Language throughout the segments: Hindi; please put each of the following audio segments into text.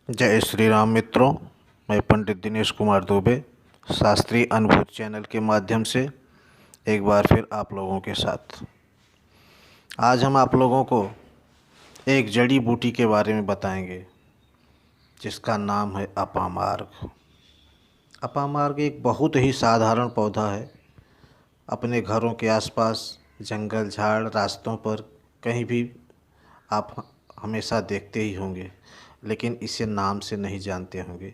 जय श्री राम मित्रों। मैं पंडित दिनेश कुमार दुबे शास्त्रीय अनुभूत चैनल के माध्यम से एक बार फिर आप लोगों के साथ आज हम आप लोगों को एक जड़ी बूटी के बारे में बताएंगे जिसका नाम है अपामार्ग। अपामार्ग एक बहुत ही साधारण पौधा है। अपने घरों के आसपास जंगल झाड़ रास्तों पर कहीं भी आप हमेशा देखते ही होंगे, लेकिन इसे नाम से नहीं जानते होंगे।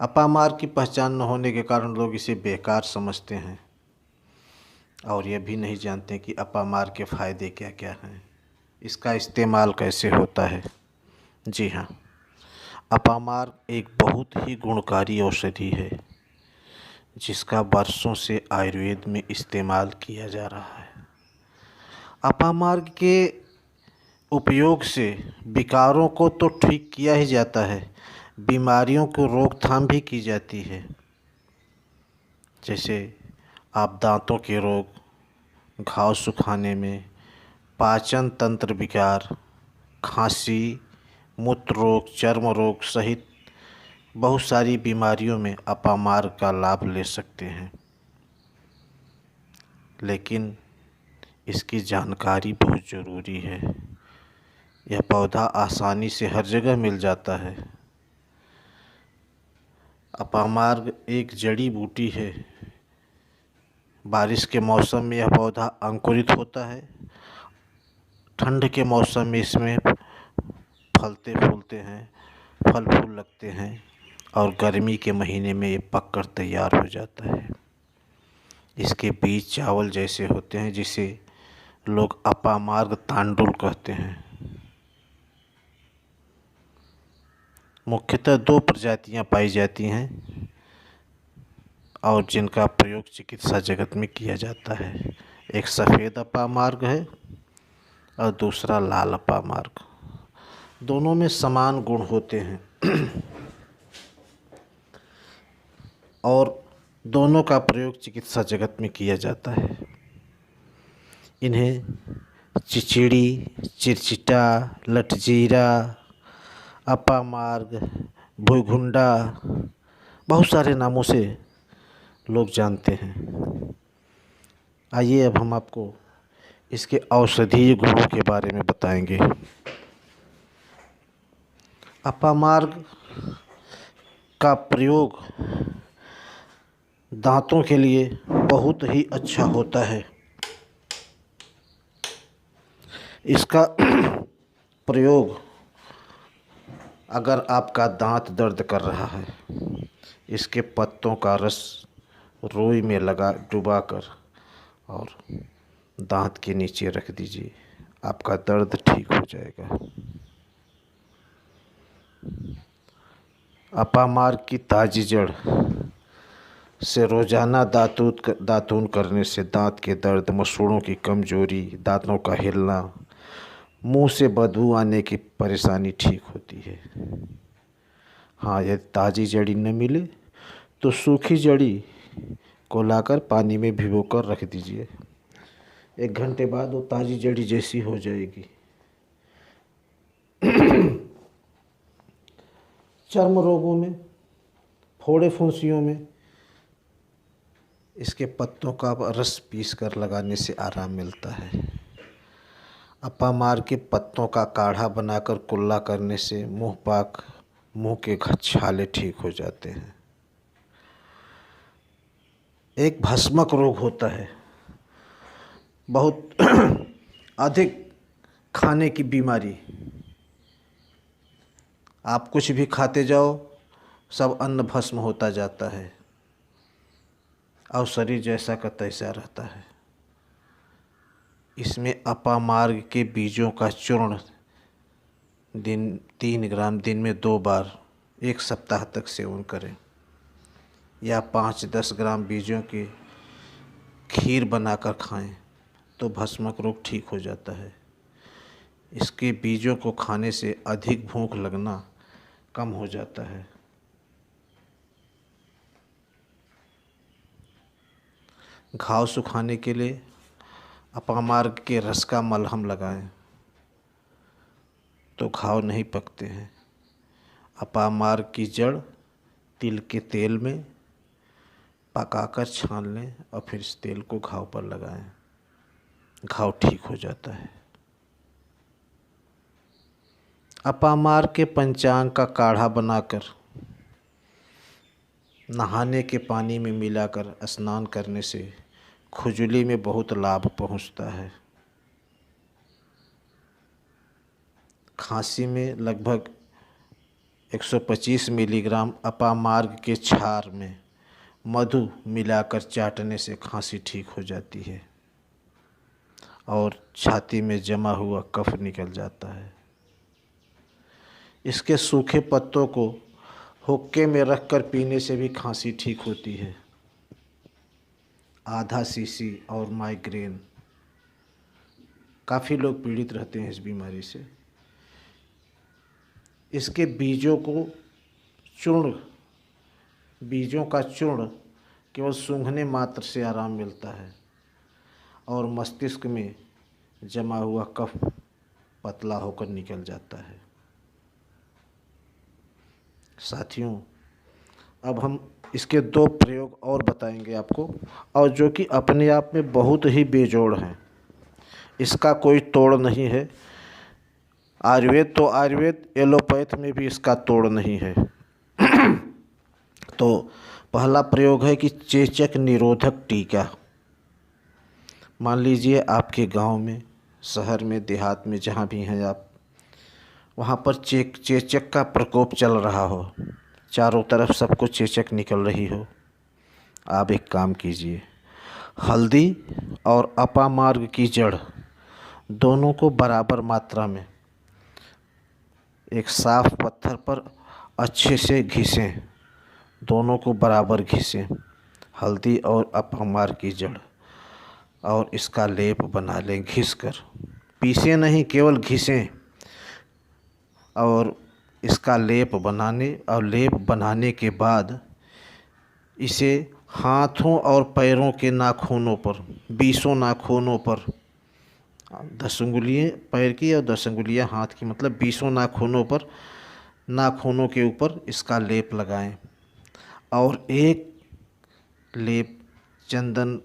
अपामार्ग की पहचान न होने के कारण लोग इसे बेकार समझते हैं और यह भी नहीं जानते कि अपामार्ग के फ़ायदे क्या क्या हैं, इसका इस्तेमाल कैसे होता है। जी हाँ, अपामार्ग एक बहुत ही गुणकारी औषधि है जिसका वर्षों से आयुर्वेद में इस्तेमाल किया जा रहा है। अपामार्ग के उपयोग से विकारों को तो ठीक किया ही जाता है, बीमारियों को रोकथाम भी की जाती है। जैसे आप दांतों के रोग, घाव सुखाने में, पाचन तंत्र विकार, खांसी, मूत्र रोग, चर्म रोग सहित बहुत सारी बीमारियों में अपामार्ग का लाभ ले सकते हैं। लेकिन इसकी जानकारी बहुत ज़रूरी है। यह पौधा आसानी से हर जगह मिल जाता है। अपामार्ग एक जड़ी बूटी है। बारिश के मौसम में यह पौधा अंकुरित होता है। ठंड के मौसम में इसमें फलते फूलते हैं, फल फूल लगते हैं और गर्मी के महीने में ये पककर तैयार हो जाता है। इसके बीज चावल जैसे होते हैं जिसे लोग अपामार्ग तांडुल कहते हैं। मुख्यतः दो प्रजातियां पाई जाती हैं और जिनका प्रयोग चिकित्सा जगत में किया जाता है। एक सफ़ेद अपामार्ग है और दूसरा लाल अपामार्ग। दोनों में समान गुण होते हैं और दोनों का प्रयोग चिकित्सा जगत में किया जाता है। इन्हें चिचिड़ी, चिरचिटा, लटजीरा, अपामार्ग, भुइगुंडा बहुत सारे नामों से लोग जानते हैं। आइए अब हम आपको इसके औषधीय गुणों के बारे में बताएंगे। अपामार्ग का प्रयोग दांतों के लिए बहुत ही अच्छा होता है। इसका प्रयोग अगर आपका दांत दर्द कर रहा है, इसके पत्तों का रस रुई में डुबाकर और दांत के नीचे रख दीजिए, आपका दर्द ठीक हो जाएगा। अपामार्ग की ताज़ी जड़ से रोज़ाना दातून करने से दांत के दर्द, मसूड़ों की कमजोरी, दांतों का हिलना, मुंह से बदबू आने की परेशानी ठीक होती है। हाँ, यदि ताज़ी जड़ी न मिले तो सूखी जड़ी को लाकर पानी में भिगोकर रख दीजिए। 1 घंटे बाद वो ताज़ी जड़ी जैसी हो जाएगी। चर्म रोगों में, फोड़े फुंसियों में इसके पत्तों का रस पीस कर लगाने से आराम मिलता है। अपामार्ग के पत्तों का काढ़ा बनाकर कुल्ला करने से मुंह के छाले ठीक हो जाते हैं। एक भस्मक रोग होता है, बहुत अधिक खाने की बीमारी। आप कुछ भी खाते जाओ, सब अन्न भस्म होता जाता है और शरीर जैसा का तैसा रहता है। इसमें अपामार्ग के बीजों का चूर्ण 3 ग्राम दिन में 2 बार 1 सप्ताह तक सेवन करें, या 5-10 ग्राम बीजों की खीर बनाकर खाएं तो भस्मक रोग ठीक हो जाता है। इसके बीजों को खाने से अधिक भूख लगना कम हो जाता है। घाव सुखाने के लिए अपामार्ग के रस का मलहम लगाएं तो घाव नहीं पकते हैं अपामार्ग की जड़ तिल के तेल में पकाकर छान लें और फिर इस तेल को घाव पर लगाएं, घाव ठीक हो जाता है। अपामार्ग के पंचांग का काढ़ा बनाकर नहाने के पानी में मिलाकर स्नान करने से खुजली में बहुत लाभ पहुंचता है। खांसी में लगभग 125 मिलीग्राम अपामार्ग के क्षार में मधु मिलाकर चाटने से खांसी ठीक हो जाती है और छाती में जमा हुआ कफ निकल जाता है। इसके सूखे पत्तों को हुक्के में रखकर पीने से भी खांसी ठीक होती है। आधा सीसी और माइग्रेन, काफ़ी लोग पीड़ित रहते हैं इस बीमारी से। इसके बीजों का चूर्ण केवल सूंघने मात्र से आराम मिलता है और मस्तिष्क में जमा हुआ कफ पतला होकर निकल जाता है। साथियों, अब हम इसके 2 प्रयोग और बताएंगे आपको, और जो कि अपने आप में बहुत ही बेजोड़ हैं। इसका कोई तोड़ नहीं है। आयुर्वेद तो आयुर्वेद, एलोपैथ में भी इसका तोड़ नहीं है। तो पहला प्रयोग है कि चेचक निरोधक टीका। मान लीजिए आपके गांव में, शहर में, देहात में, जहाँ भी हैं आप, वहाँ पर चेचक का प्रकोप चल रहा हो, चारों तरफ सबको चेचक निकल रही हो। आप एक काम कीजिए, हल्दी और अपामार्ग की जड़ दोनों को बराबर मात्रा में एक साफ पत्थर पर अच्छे से घिसें, दोनों को बराबर घिसें, हल्दी और अपामार्ग की जड़, और इसका लेप बना लें घिसकर। पीसें नहीं, केवल घिसें। और इसका लेप बनाने के बाद इसे हाथों और पैरों के नाखूनों पर, 20 नाखूनों पर, 10 उंगलियाँ पैर की और 10 उंगलियाँ हाथ की, मतलब 20 नाखूनों पर, नाखूनों के ऊपर इसका लेप लगाएं। और एक लेप चंदन,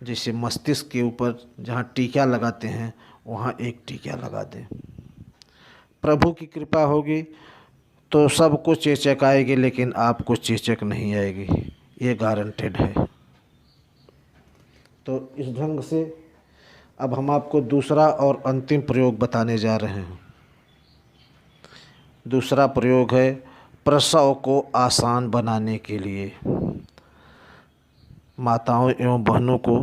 जैसे मस्तिष्क के ऊपर जहाँ टीका लगाते हैं वहाँ एक टीका लगा दें। प्रभु की कृपा होगी तो सबको चेचक आएगी, लेकिन आपको चेचक नहीं आएगी, ये गारंटेड है। तो इस ढंग से अब हम आपको दूसरा और अंतिम प्रयोग बताने जा रहे हैं। दूसरा प्रयोग है प्रसव को आसान बनाने के लिए। माताओं एवं बहनों को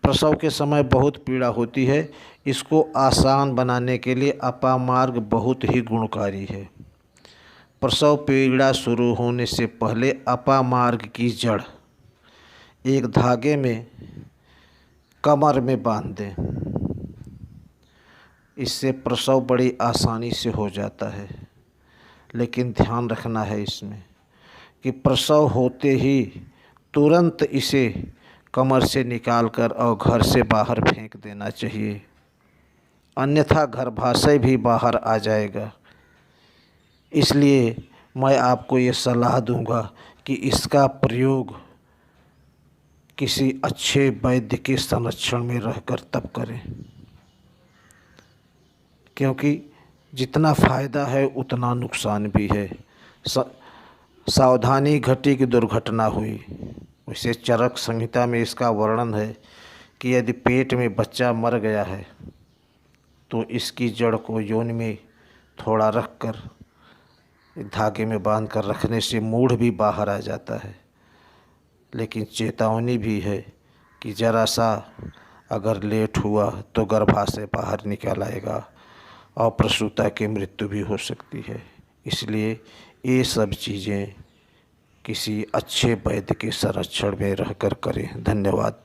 प्रसव के समय बहुत पीड़ा होती है। इसको आसान बनाने के लिए अपामार्ग बहुत ही गुणकारी है। प्रसव पीड़ा शुरू होने से पहले अपामार्ग की जड़ एक धागे में कमर में बांध दें। इससे प्रसव बड़ी आसानी से हो जाता है। लेकिन ध्यान रखना है इसमें कि प्रसव होते ही तुरंत इसे कमर से निकालकर और घर से बाहर फेंक देना चाहिए, अन्यथा गर्भाशय भी बाहर आ जाएगा। इसलिए मैं आपको ये सलाह दूंगा कि इसका प्रयोग किसी अच्छे वैद्य के संरक्षण में रहकर तब करें, क्योंकि जितना फ़ायदा है उतना नुकसान भी है। सावधानी घटी की दुर्घटना हुई। वैसे चरक संहिता में इसका वर्णन है कि यदि पेट में बच्चा मर गया है तो इसकी जड़ को योनि में थोड़ा रखकर धागे में बांध कर रखने से मूढ़ भी बाहर आ जाता है। लेकिन चेतावनी भी है कि ज़रा सा अगर लेट हुआ तो गर्भाशय बाहर निकल आएगा और प्रसूता की मृत्यु भी हो सकती है। इसलिए ये सब चीज़ें किसी अच्छे वैद्य के संरक्षण में रहकर करें। धन्यवाद।